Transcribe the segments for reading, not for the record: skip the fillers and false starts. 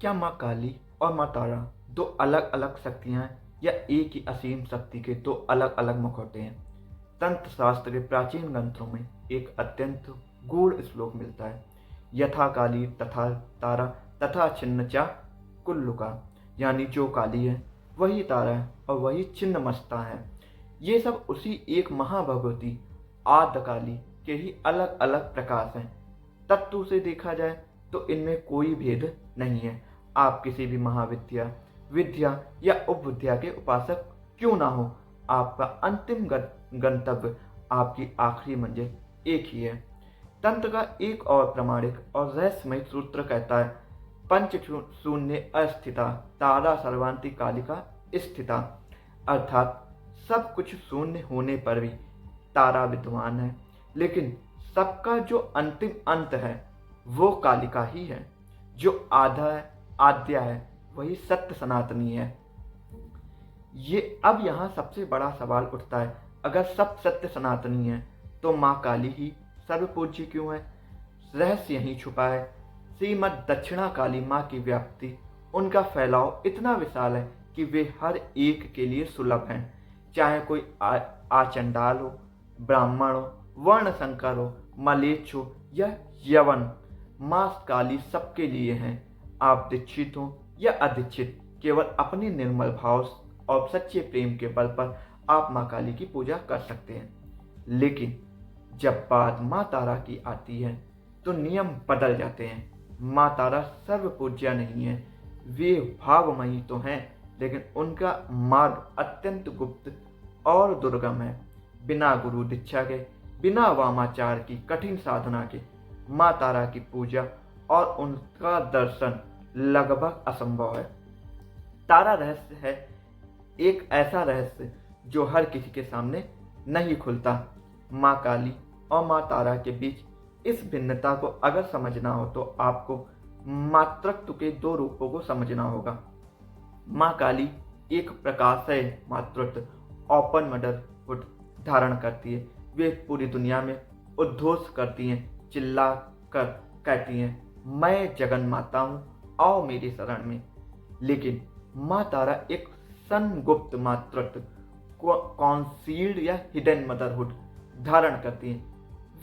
क्या माँ काली और माँ तारा दो अलग अलग शक्तियाँ हैं या एक ही असीम शक्ति के दो अलग अलग मुखौटे हैं? तंत्र शास्त्र के प्राचीन ग्रंथों में एक अत्यंत गूढ़ श्लोक मिलता है। यथा काली तथा तारा तथा छिन्न चा कुल्लुका, यानी जो काली है वही तारा है और वही छिन्न मस्ता है। ये सब उसी एक महाभगवती आद्य काली के ही अलग अलग प्रकाश हैं। तत्व से देखा जाए तो इनमें कोई भेद नहीं है। आप किसी भी महाविद्या, विद्या या उपविद्या के उपासक क्यों ना हो, आपका अंतिम गंतव्य, आपकी आखिरी मंजिल एक ही है। तंत्र का एक और प्रमाणिक और रहस्यमय सूत्र कहता है, पंच शून्य अस्थिता तारा सर्वांति कालिका स्थिता, अर्थात सब कुछ शून्य होने पर भी तारा विद्वान है, लेकिन सबका जो अंतिम अंत है वो कालिका ही है। जो आधा है, आद्या है, वही सत्य सनातनी है। ये अब यहाँ सबसे बड़ा सवाल उठता है, अगर सब सत्य सनातनी है तो माँ काली ही सर्वपूज्य क्यों है? रहस्य यहीं छुपा है। श्रीमद दक्षिणा काली माँ की व्याप्ति, उनका फैलाव इतना विशाल है कि वे हर एक के लिए सुलभ हैं। चाहे कोई आचंडाल हो, ब्राह्मण हो, वर्ण संकर हो, मलेच्छ हो या यवन, माँ काली सबके लिए हैं। आप दीक्षित हो या अदीक्षित, केवल अपने निर्मल भाव और सच्चे प्रेम के बल पर आप माँ काली की पूजा कर सकते हैं। लेकिन जब बात माँ तारा की आती है तो नियम बदल जाते हैं। माँ तारा सर्वपूज्या नहीं है, वे भावमयी तो हैं, लेकिन उनका मार्ग अत्यंत गुप्त और दुर्गम है। बिना गुरु दीक्षा के, बिना वामाचार की कठिन साधना के माँ तारा की पूजा और उनका दर्शन लगभग असंभव है। तारा रहस्य है एक ऐसा रहस्य जो हर किसी के सामने नहीं खुलता। माँ काली और माँ तारा के बीच इस भिन्नता को अगर समझना हो तो आपको मातृत्व के दो रूपों को समझना होगा। माँ काली एक प्रकाशय मातृत्व, ओपन मदरहुड धारण करती है। वे पूरी दुनिया में उद्घोष करती हैं, चिल्ला कर कहती हैं, मैं जगन माता हूँ, आओ मेरी शरण में। लेकिन माँ तारा एक संगुप्त मातृत्व, कॉन्सील्ड या हिडन मदरहुड धारण करती हैं।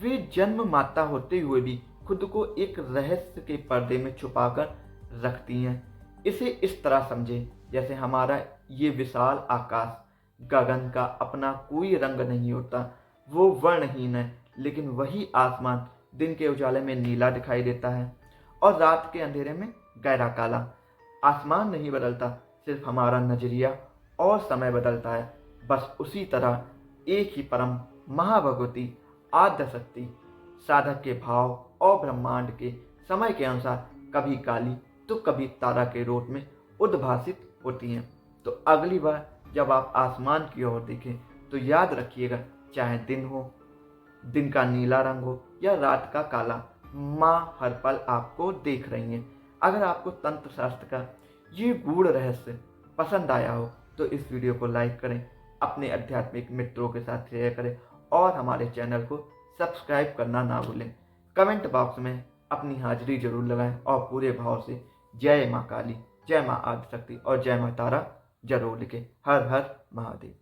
वे जन्म माता होते हुए भी खुद को एक रहस्य के पर्दे में छुपाकर रखती हैं। इसे इस तरह समझें जैसे हमारा ये विशाल आकाश, गगन का अपना कोई रंग नहीं होता, वो वर्णहीन है, लेकिन वही आसमान दिन के उजाले में नीला दिखाई देता है और रात के अंधेरे में गहरा काला। आसमान नहीं बदलता, सिर्फ हमारा नजरिया और समय बदलता है। बस उसी तरह एक ही परम महाभगवती आद्य शक्ति साधक के भाव और ब्रह्मांड के समय के अनुसार कभी काली तो कभी तारा के रूप में उद्भासित होती हैं। तो अगली बार जब आप आसमान की ओर देखें तो याद रखिएगा, चाहे दिन हो, दिन का नीला रंग हो या रात का काला, माँ हर पल आपको देख रही हैं। अगर आपको तंत्र शास्त्र का ये गूढ़ रहस्य पसंद आया हो तो इस वीडियो को लाइक करें, अपने आध्यात्मिक मित्रों के साथ शेयर करें और हमारे चैनल को सब्सक्राइब करना ना भूलें। कमेंट बॉक्स में अपनी हाजिरी जरूर लगाएं और पूरे भाव से जय माँ काली, जय माँ आदिशक्ति और जय माँ तारा जरूर लिखें। हर हर महादेव।